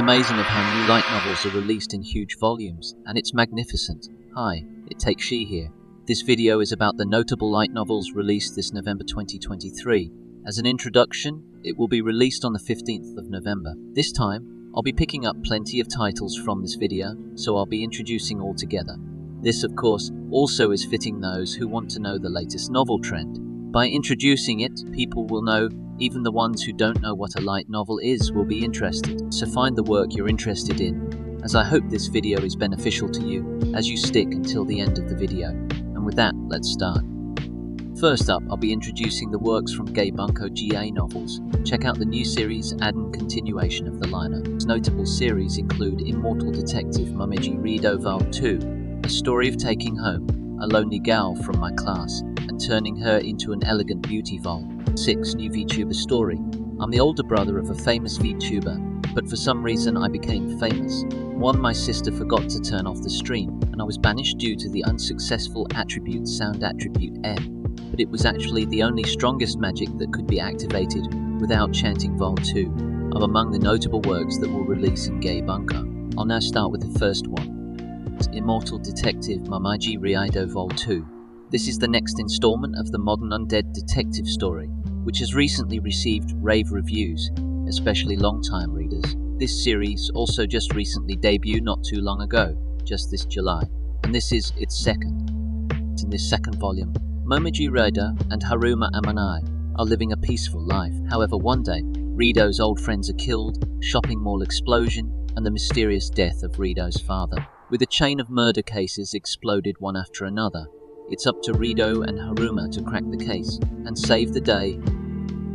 amazing of how new light novels are released in huge volumes, and it's magnificent. Hi, it takes She here. This video is about the notable light novels released this November 2023. As an introduction, it will be released on the 15th of November. This time, I'll be picking up plenty of titles from this video, so I'll be introducing all together. This, of course, also is fitting those who want to know the latest novel trend. By introducing it, people will know, even the ones who don't know what a light novel is will be interested. So find the work you're interested in, as I hope this video is beneficial to you as you stick until the end of the video. And with that, let's start. First up, I'll be introducing the works from Gay Bunko GA novels. Check out the new series and continuation of the liner. Notable series include Immortal Detective Momiji Rido Vol 2, a story of taking home a lonely gal from my class and turning her into an elegant beauty. Vol 6, new VTuber story. I'm the older brother of a famous VTuber, but for some reason I became famous. My sister forgot to turn off the stream, and I was banished due to the unsuccessful attribute sound attribute M. But it was actually the only strongest magic that could be activated without chanting Vol 2. I'm among the notable works that will release in Gay Bunko. I'll now start with the first one. Immortal Detective Momiji Rido Vol 2. This is the next installment of the modern undead detective story, which has recently received rave reviews, especially long-time readers. This series also just recently debuted not too long ago, just this July, and this is its second. In this second volume, Momiji Rido and Haruma Amanai are living a peaceful life. However, one day, Rido's old friends are killed, shopping mall explosion, and the mysterious death of Rido's father. With a chain of murder cases exploded one after another, it's up to Rido and Haruma to crack the case and save the day.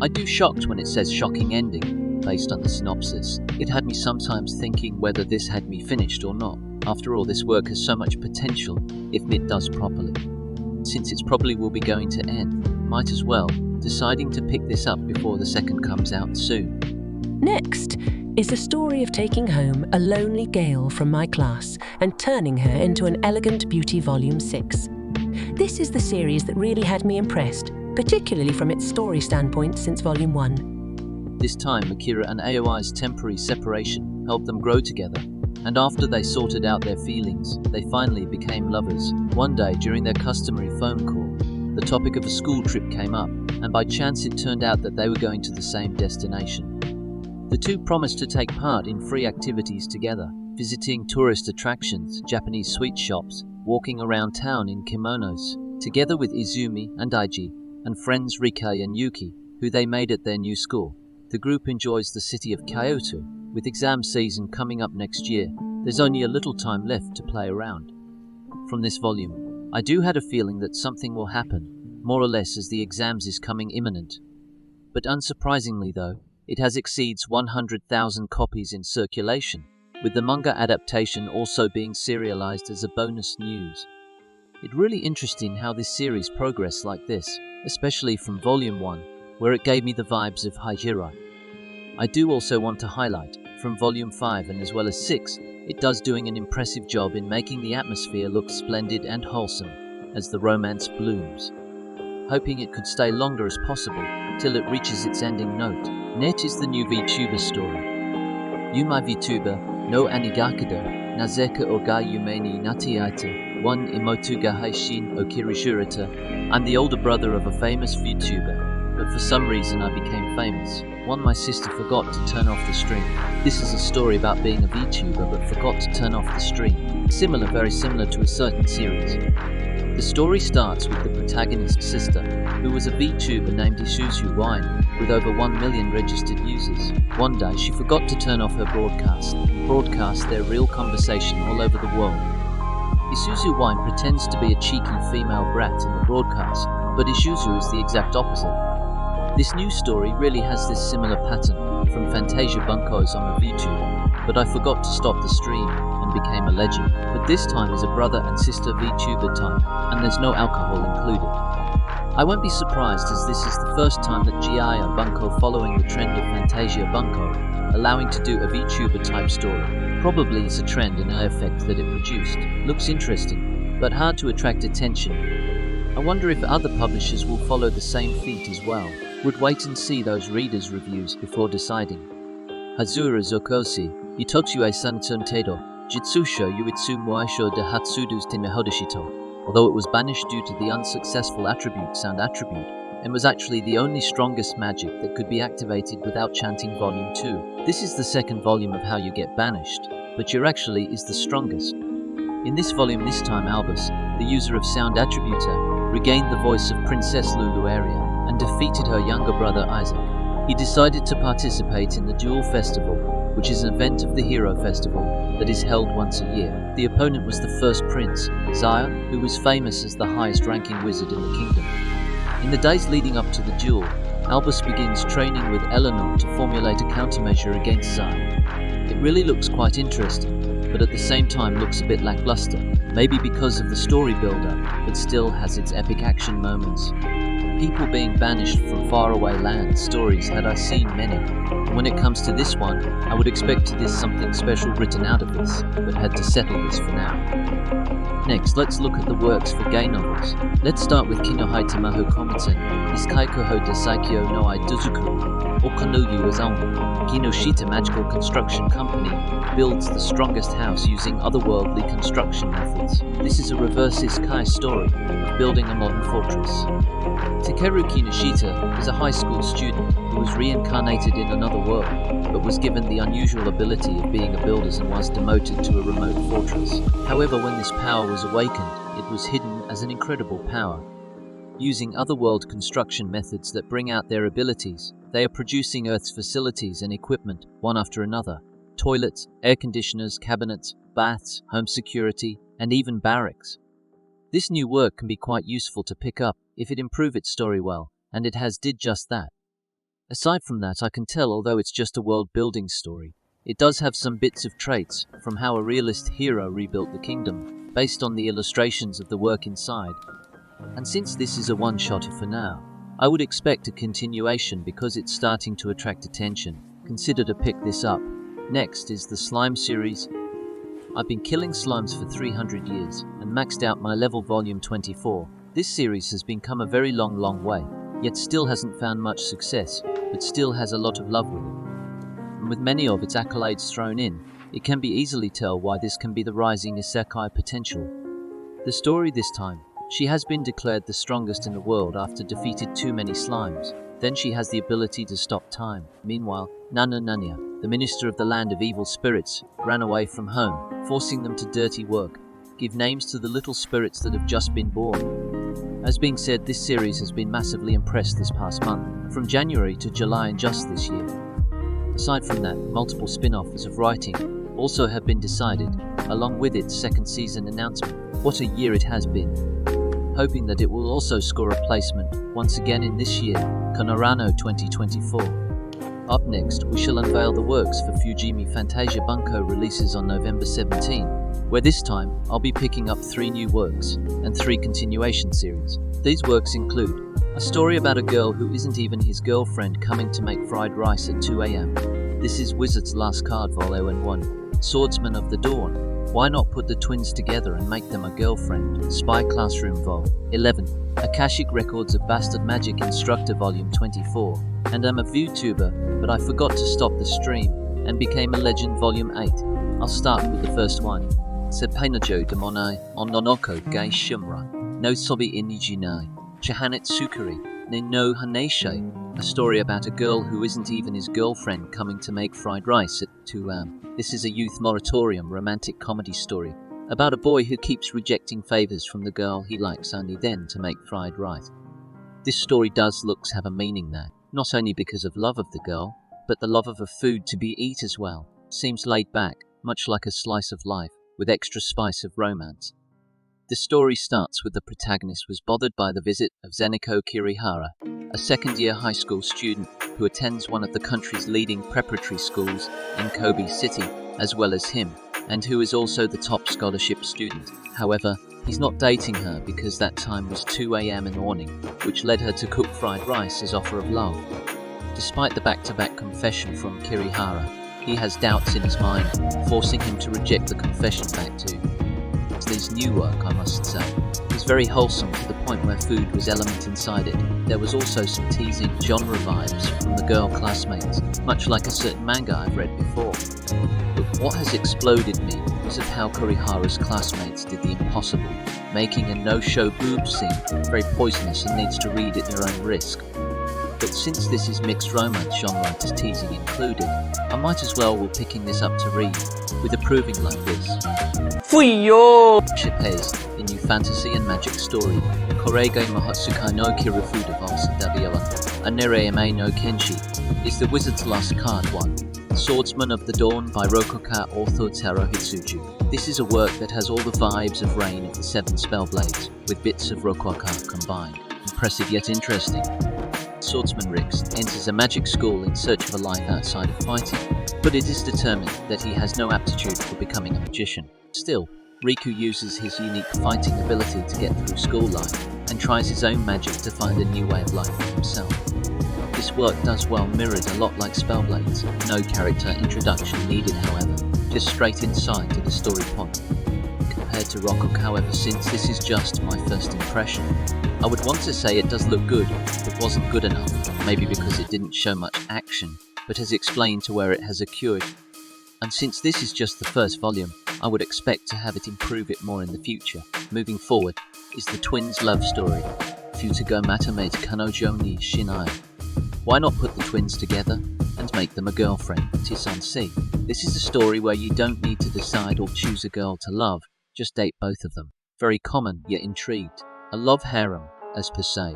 I do shocked when it says shocking ending, based on the synopsis. It had me sometimes thinking whether this had me finished or not. After all, this work has so much potential if it does properly. Since it probably will be going to end, might as well, deciding to pick this up before the second comes out soon. Next is the story of taking home a lonely gal from my class and turning her into an elegant beauty. Volume 6. This is the series that really had me impressed, particularly from its story standpoint since Volume 1. This time, Akira and Aoi's temporary separation helped them grow together, and after they sorted out their feelings, they finally became lovers. One day, during their customary phone call, the topic of a school trip came up, and by chance it turned out that they were going to the same destination. The two promised to take part in free activities together, visiting tourist attractions, Japanese sweet shops, walking around town in kimonos, together with Izumi and Aiji, and friends Rika and Yuki, who they made at their new school. The group enjoys the city of Kyoto. With exam season coming up next year, there's only a little time left to play around. From this volume, I do had a feeling that something will happen, more or less as the exams is coming imminent. But unsurprisingly though, it has exceeds 100,000 copies in circulation, with the manga adaptation also being serialized as a bonus news. It's really interesting how this series progressed like this, especially from Volume 1, where it gave me the vibes of Hajira. I do also want to highlight, from Volume 5 and as well as 6, it does doing an impressive job in making the atmosphere look splendid and wholesome as the romance blooms. Hoping it could stay longer as possible till it reaches its ending note. Net is the new VTuber story. Yumai VTuber no Anigakudo Nazeka Oga Yume ni Natiaita One Imotuga Haishin Okirishurata. I'm the older brother of a famous VTuber, but for some reason I became famous. My sister forgot to turn off the stream. This is a story about being a VTuber but forgot to turn off the stream. Very similar to a certain series. The story starts with the protagonist's sister, who was a VTuber named Isuzu Wine, with over 1 million registered users. One day she forgot to turn off her broadcast their real conversation all over the world. Isuzu Wine pretends to be a cheeky female brat in the broadcast, but Isuzu is the exact opposite. This new story really has this similar pattern from Fantasia Bunko's I'm a VTuber, but I forgot to stop the stream and became a legend. But this time is a brother and sister VTuber time, and there's no alcohol included. I won't be surprised as this is the first time that GI are Bunko following the trend of Fantasia Bunko, allowing to do a VTuber type story. Probably it's a trend and eye effect that it produced. Looks interesting, but hard to attract attention. I wonder if other publishers will follow the same feat as well. Would wait and see those readers' reviews before deciding. Hazura Zokosi Itotsue Sansun Teido, Jitsusho Yuitsu Muaisho de Hatsudu's Tenmehodashito. Although it was banished due to the unsuccessful attribute sound attribute, and was actually the only strongest magic that could be activated without chanting Volume 2. This is the second volume of how you get banished, but your actually is the strongest. In this volume this time Albus, the user of sound attributor, regained the voice of Princess Luluaria and defeated her younger brother Isaac. He decided to participate in the Duel Festival, which is an event of the Hero Festival that is held once a year. The opponent was the first prince, Zaya, who was famous as the highest ranking wizard in the kingdom. In the days leading up to the duel, Albus begins training with Eleanor to formulate a countermeasure against Zaya. It really looks quite interesting, but at the same time looks a bit lackluster, maybe because of the story build-up, but still has its epic action moments. People being banished from faraway lands stories had I seen many, and when it comes to this one, I would expect this something special written out of this, but had to settle this for now. Next, let's look at the works for gay novels. Let's start with Kinohai Tamaho Komiten, Iskaikuho de Saikyo no I Duzukuru, or Kanuyu as Alma. Kinoshita Magical Construction Company builds the strongest house using otherworldly construction methods. This is a reverse isekai story of building a modern fortress. Takeru Kinoshita is a high school student who was reincarnated in another world, but was given the unusual ability of being a builder and was demoted to a remote fortress. However, when this power was awakened, it was hidden as an incredible power. Using otherworld construction methods that bring out their abilities, they are producing Earth's facilities and equipment, one after another. Toilets, air conditioners, cabinets, baths, home security, and even barracks. This new work can be quite useful to pick up if it improves its story well, and it has did just that. Aside from that, I can tell, although it's just a world-building story, it does have some bits of traits from how a realist hero rebuilt the kingdom, based on the illustrations of the work inside. And since this is a one-shotter for now, I would expect a continuation because it's starting to attract attention. Consider to pick this up. Next is the Slime series. I've been killing slimes for 300 years and maxed out my level volume 24. This series has come a very long way, yet still hasn't found much success, but still has a lot of love with it. And with many of its accolades thrown in, it can be easily tell why this can be the rising isekai potential. The story this time, she has been declared the strongest in the world after defeated too many slimes. Then she has the ability to stop time. Meanwhile, Nana Nanya, the minister of the land of evil spirits, ran away from home, forcing them to dirty work, give names to the little spirits that have just been born. As being said, this series has been massively impressed this past month, from January to July and just this year. Aside from that, multiple spin-offs of writing also have been decided, along with its second season announcement. What a year it has been. Hoping that it will also score a placement once again in this year, Konorano 2024. Up next, we shall unveil the works for Fujimi Fantasia Bunko releases on November 17, where this time I'll be picking up 3 new works and 3 continuation series. These works include a story about a girl who isn't even his girlfriend coming to make fried rice at 2 a.m. This is Wizard's Last Card Vol. 1. Swordsman of the Dawn. Why not put the twins together and make them a girlfriend? Spy Classroom Vol. 11. Akashic Records of Bastard Magic Instructor Volume 24. And I'm a VTuber, but I forgot to stop the stream and became a legend Volume 8. I'll start with the first one. Seppenajo Demonai Ononoko Gai Shumra. No Sobi Inijinai. Chahanet Sukari. Ne no Haneshe. A story about a girl who isn't even his girlfriend coming to make fried rice at 2 a.m. This is a youth moratorium romantic comedy story about a boy who keeps rejecting favors from the girl he likes only then to make fried rice. This story does looks have a meaning there, not only because of love of the girl, but the love of a food to be eat as well. Seems laid back, much like a slice of life, with extra spice of romance. The story starts with the protagonist was bothered by the visit of Zeniko Kirihara, a second-year high school student who attends one of the country's leading preparatory schools in Kobe City, as well as him, and who is also the top scholarship student. However, he's not dating her because that time was 2 a.m. in the morning, which led her to cook fried rice as offer of love. Despite the back-to-back confession from Kirihara, he has doubts in his mind, forcing him to reject the confession back to. This new work, I must say, was very wholesome to the point where food was element inside it. There was also some teasing genre vibes from the girl classmates, much like a certain manga I've read before. But What has exploded me is of how Kurihara's classmates did the impossible, making a no-show boob scene very poisonous and needs to read at your own risk. But since this is mixed romance genre as teasing included, I might as well while picking this up to read, with approving like this. Fuyo! Shippes, a new fantasy and magic story. Korege Mahotsukai no Kirifu Devos Dabiawa, Anereme no Kenshi, is the Wizard's Last Card 1, Swordsman of the Dawn by Rokoka author Taro Hitsuju. This is a work that has all the vibes of Reign of the Seven Spellblades, with bits of Rokoka combined. Impressive yet interesting. Swordsman Rix enters a magic school in search of a life outside of fighting, but it is determined that he has no aptitude for becoming a magician. Still, Riku uses his unique fighting ability to get through school life, and tries his own magic to find a new way of life for himself. This work does well mirrored a lot like Spellblades, no character introduction needed however, just straight inside to the story point. Compared to Rokoka however, since this is just my first impression, I would want to say it does look good, but wasn't good enough, maybe because it didn't show much action, but has explained to where it has occurred. And since this is just the first volume, I would expect to have it improve it more in the future. Moving forward is the twins' love story, Futago Matamate Kanojo ni Shinai. Why not put the twins together and make them a girlfriend, Tisan-si? This is a story where you don't need to decide or choose a girl to love, just date both of them. Very common, yet intrigued. A love harem, as per se.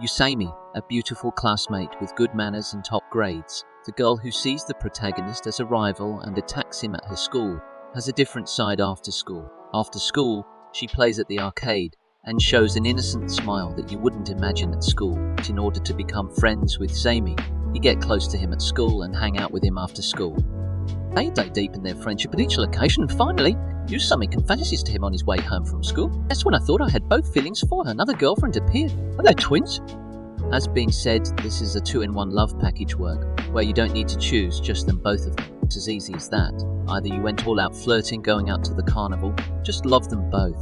Yusaimi, a beautiful classmate with good manners and top grades, the girl who sees the protagonist as a rival and attacks him at her school, has a different side after school. After school, she plays at the arcade and shows an innocent smile that you wouldn't imagine at school. But in order to become friends with Saimi, you get close to him at school and hang out with him after schople. They dig deep in their friendship at each location, and finally, Yusaimi confesses to him on his way home from school. That's when I thought I had both feelings for her. Another girlfriend appeared. Are they twins? As being said, this is a 2-in-1 love package work, where you don't need to choose, just them both of them. It's as easy as that. Either you went all out flirting, going out to the carnival, just love them both.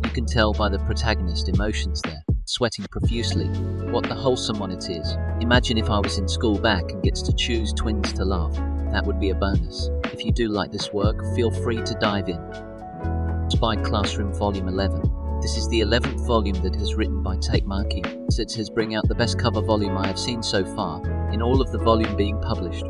You can tell by the protagonist emotions there, sweating profusely, what the wholesome one it is. Imagine if I was in school back and gets to choose twins to love. That would be a bonus. If you do like this work, feel free to dive in. Spy Classroom Volume 11. This is the 11th volume that is written by Takemaki. It says bring out the best cover volume I have seen so far, in all of the volume being published.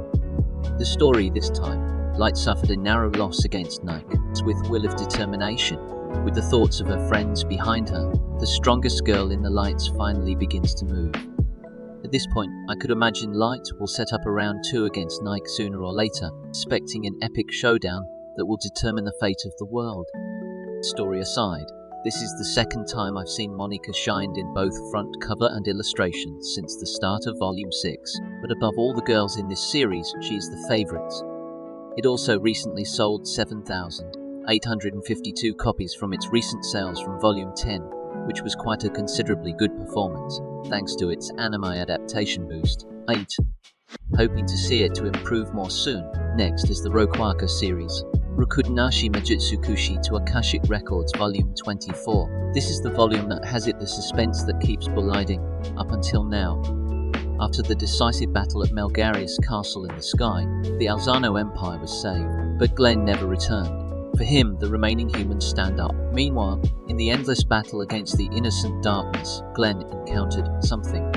The story this time, Light suffered a narrow loss against Nike. With will of determination, with the thoughts of her friends behind her, the strongest girl in the Lights finally begins to move. At this point, I could imagine Light will set up a round 2 against Nike sooner or later, expecting an epic showdown that will determine the fate of the world. Story aside, this is the second time I've seen Monika shined in both front cover and illustrations since the start of Volume 6, but above all the girls in this series, she is the favourite. It also recently sold 7,852 copies from its recent sales from Volume 10, which was quite a considerably good performance, thanks to its anime adaptation boost. 8. Hoping to see it to improve more soon. Next is the Rokuaka series, Rokudenashi Majutsu Kushi to Akashic Records Volume 24. This is the volume that has it the suspense that keeps belighting, up until now. After the decisive battle at Melgarius Castle in the sky, the Alzano Empire was saved, but Glenn never returned. For him, the remaining humans stand up. Meanwhile, in the endless battle against the innocent darkness, Glenn encountered something.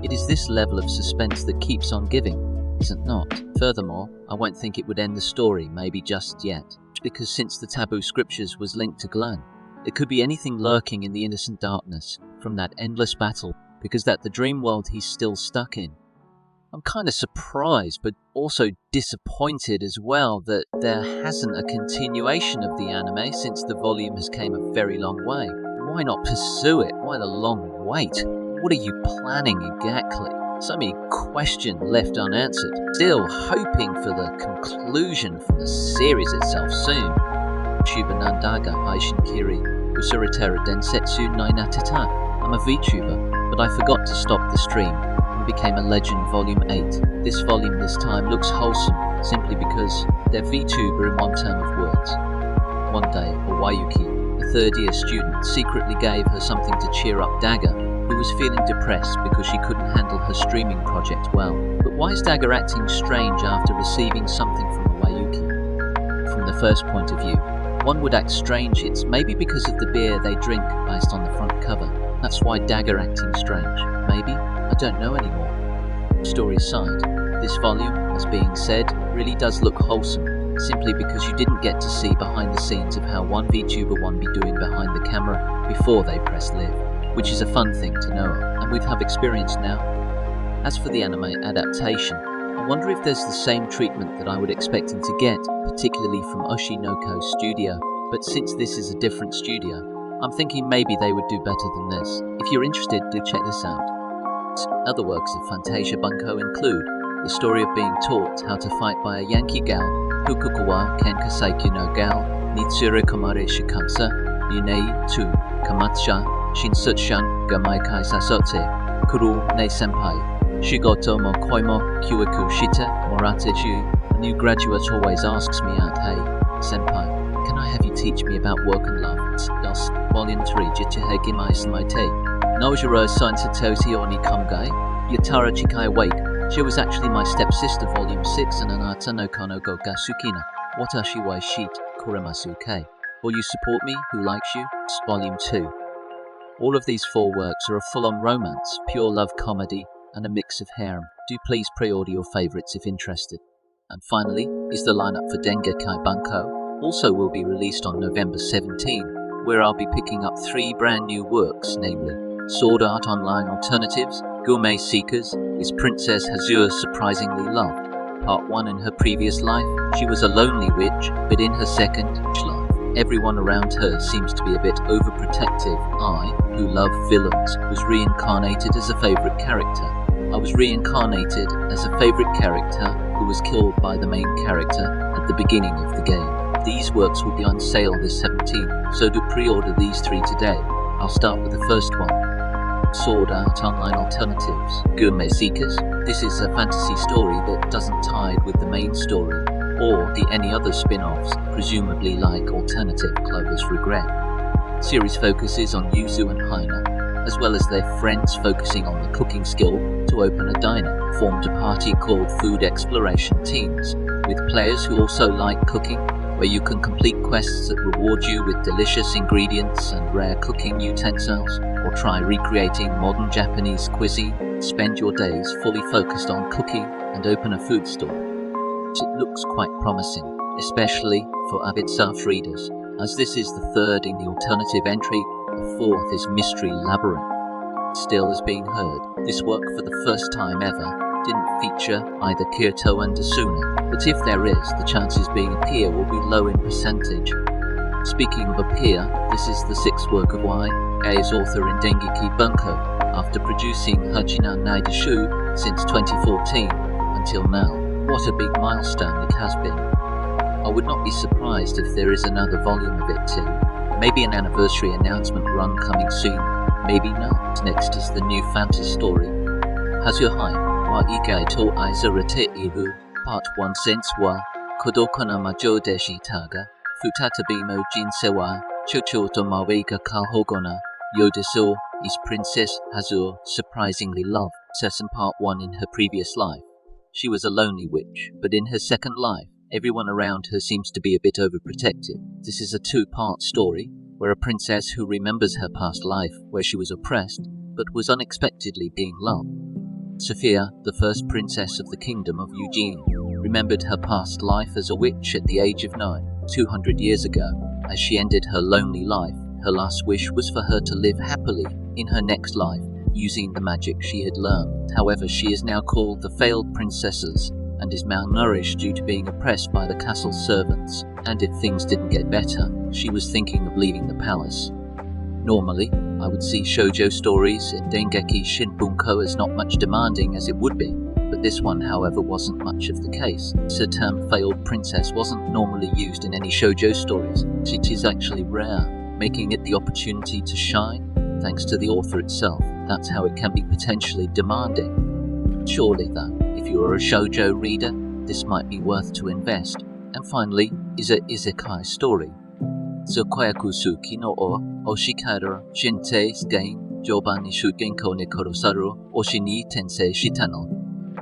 It is this level of suspense that keeps on giving, is it not? Furthermore, I won't think it would end the story, maybe just yet, because since the taboo scriptures was linked to Glenn, it could be anything lurking in the innocent darkness from that endless battle, because that's the dream world he's still stuck in. I'm kind of surprised, but also disappointed as well that there hasn't a continuation of the anime since the volume has came a very long way. Why not pursue it? Why the long wait? What are you planning exactly? So many questions left unanswered. Still hoping for the conclusion from the series itself soon. Chuba Nandaga Aishin Kiri, Usuritera Densetsu Nainatata. I'm a VTuber, but I forgot to stop the stream and became a Legend Volume 8. This volume this time looks wholesome, simply because they're VTuber in one term of words. One day, Owayuki, a third-year student, secretly gave her something to cheer up Dagger, who was feeling depressed because she couldn't handle her streaming project well. But why is Dagger acting strange after receiving something from Owayuki? first point of view, one would act strange. It's maybe because of the beer they drink based on the front cover. That's why Dagger acting strange. Maybe? I don't know anymore. Story aside, this volume, as being said, really does look wholesome, simply because you didn't get to see behind the scenes of how one VTuber one be doing behind the camera before they press live, which is a fun thing to know of, and we have experience now. As for the anime adaptation, I wonder if there's the same treatment that I would expect him to get, particularly from Oshinoko Studio, but since this is a different studio, I'm thinking maybe they would do better than this. If you're interested, do check this out. Other works of Fantasia Bunko include the story of being taught how to fight by a Yankee gal, Fukuko wa Kenkasaikyu no gal, Nitsure Komare Shikansa, Yunei tu Kamatsha, Shinsutshan Gamaikai Sasote, Kuru ne Senpai, Shigoto mo koi mo Kyoku shite Morateju. A new graduate always asks me out, hey, Senpai, can I have you teach me about work and love? Dos, Volume 3, Jichihegi Maisamaite. Nojiro Sansatosi Oni Kumgai, Yatara Chikai Wake. She was actually my stepsister, Volume 6, and Anata no Kono go Gasukina. Watashi wa Shite Kuremasuke. Will you support me? Who likes you? Volume 2. All of these 4 works are a full-on romance, pure love comedy, and a mix of harem. Do please pre-order your favourites if interested. And finally is the lineup for Dengekai Bunko, also will be released on November 17, where I'll be picking up 3 brand new works, namely Sword Art Online Alternatives, Gourmet Seekers, Is Princess Hazure Surprisingly Loved? Part 1. In her previous life, she was a lonely witch, but in her second life, everyone around her seems to be a bit overprotective. I, who love villains, was reincarnated as a favourite character. I was reincarnated as a favourite character who was killed by the main character at the beginning of the game. These works will be on sale this 17th, so do pre-order these 3 today. I'll start with the first one. Sword Art Online Alternatives, Gourmet Seekers. This is a fantasy story that doesn't tie with the main story or the any other spin-offs, presumably like Alternative Clover's Regret. Series focuses on Yuzu and Haina, as well as their friends focusing on the cooking skill to open a diner, formed a party called Food Exploration Teams, with players who also like cooking, where you can complete quests that reward you with delicious ingredients and rare cooking utensils, or try recreating modern Japanese cuisine, spend your days fully focused on cooking, and open a food store. It looks quite promising, especially for avid Surf readers, as this is the 3rd in the alternative entry. The 4th is Mystery Labyrinth. Still is being heard. This work, for the first time ever, didn't feature either Kirito and Asuna, but if there is, the chances being a peer will be low in percentage. Speaking of a peer, this is the 6th work of YA's author in Dengeki Bunko, after producing Hachinan Naidashu since 2014 until now. What a big milestone it has been. I would not be surprised if there is another volume of it too. Maybe an anniversary announcement run coming soon, maybe not. Next is the new fantasy story, Hazuhai wa Igai to Aizurate Ibu, Part 1 Sense wa Kodokona Majo Deshi Taga, Futatabimo Jinsei wa Chocho to Mawega Kalhogona, Yodeso is Princess Hazure Surprisingly Loved. Set in Part 1 in her previous life. She was a lonely witch, but in her second life, everyone around her seems to be a bit overprotective. This is a 2-part story, where a princess who remembers her past life, where she was oppressed, but was unexpectedly being loved. Sophia, the first princess of the kingdom of Eugene, remembered her past life as a witch at the age of 9, 200 years ago. As she ended her lonely life, her last wish was for her to live happily in her next life, using the magic she had learned. However, she is now called the Failed Princesses and is malnourished due to being oppressed by the castle servants, and if things didn't get better, she was thinking of leaving the palace. Normally, I would see shoujo stories in Dengeki Shinbunko as not much demanding as it would be, but this one, however, wasn't much of the case. The term failed princess wasn't normally used in any shoujo stories. It is actually rare, making it the opportunity to shine, thanks to the author itself. That's how it can be potentially demanding. Surely, though, if you are a shoujo reader, this might be worth to invest. And finally, is a isekai story. Tsukoyakusuki no o Oshikara Shintei's game Joban ni Shugenko ne Korosaru Oshi ni Tensei Shitano.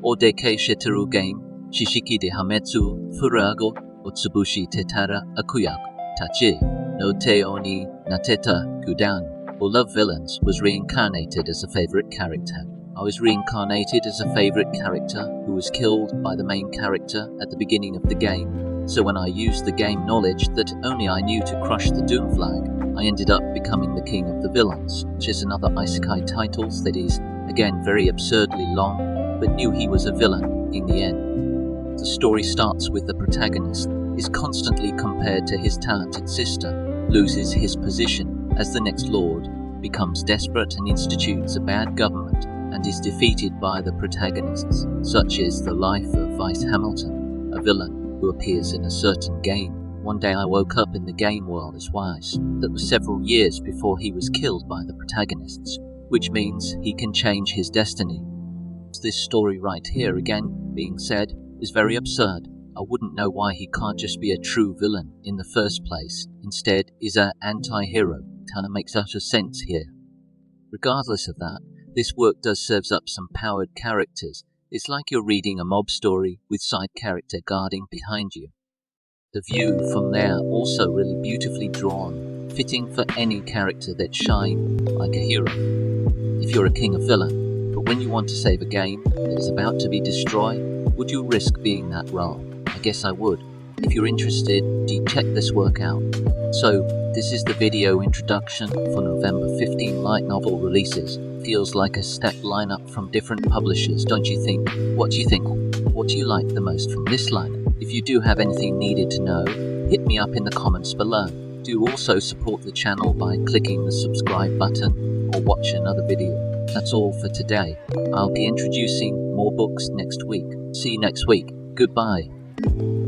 Odeke Shiteru game Shishiki de Hametsu Furago Otsubushi Tetara Akuyaku Tachi no Te Oni Nateta Kudan, or Love Villains, was reincarnated as a favorite character. I was reincarnated as a favorite character who was killed by the main character at the beginning of the game. So when I used the game knowledge that only I knew to crush the Doom Flag, I ended up becoming the king of the villains, which is another Isekai title that is, again, very absurdly long, but knew he was a villain in the end. The story starts with the protagonist is constantly compared to his talented sister, loses his position as the next lord, becomes desperate and institutes a bad government, and is defeated by the protagonists. Such is the life of Vice Hamilton, a villain who appears in a certain game. One day I woke up in the game world as Wise. That was several years before he was killed by the protagonists, which means he can change his destiny. This story right here, again being said, is very absurd. I wouldn't know why he can't just be a true villain in the first place. Instead, is an anti-hero. Kinda makes utter sense here. Regardless of that, this work does serves up some powered characters. It's like you're reading a mob story with side character guarding behind you. The view from there also really beautifully drawn, fitting for any character that shine like a hero. If you're a king of villain, but when you want to save a game that is about to be destroyed, would you risk being that role? I guess I would. If you're interested, do check this work out. So, this is the video introduction for November 15 light novel releases. Feels like a stacked lineup from different publishers, don't you think? What do you think? What do you like the most from this lineup? If you do have anything needed to know, hit me up in the comments below. Do also support the channel by clicking the subscribe button or watch another video. That's all for today. I'll be introducing more books next week. See you next week. Goodbye. Thank you.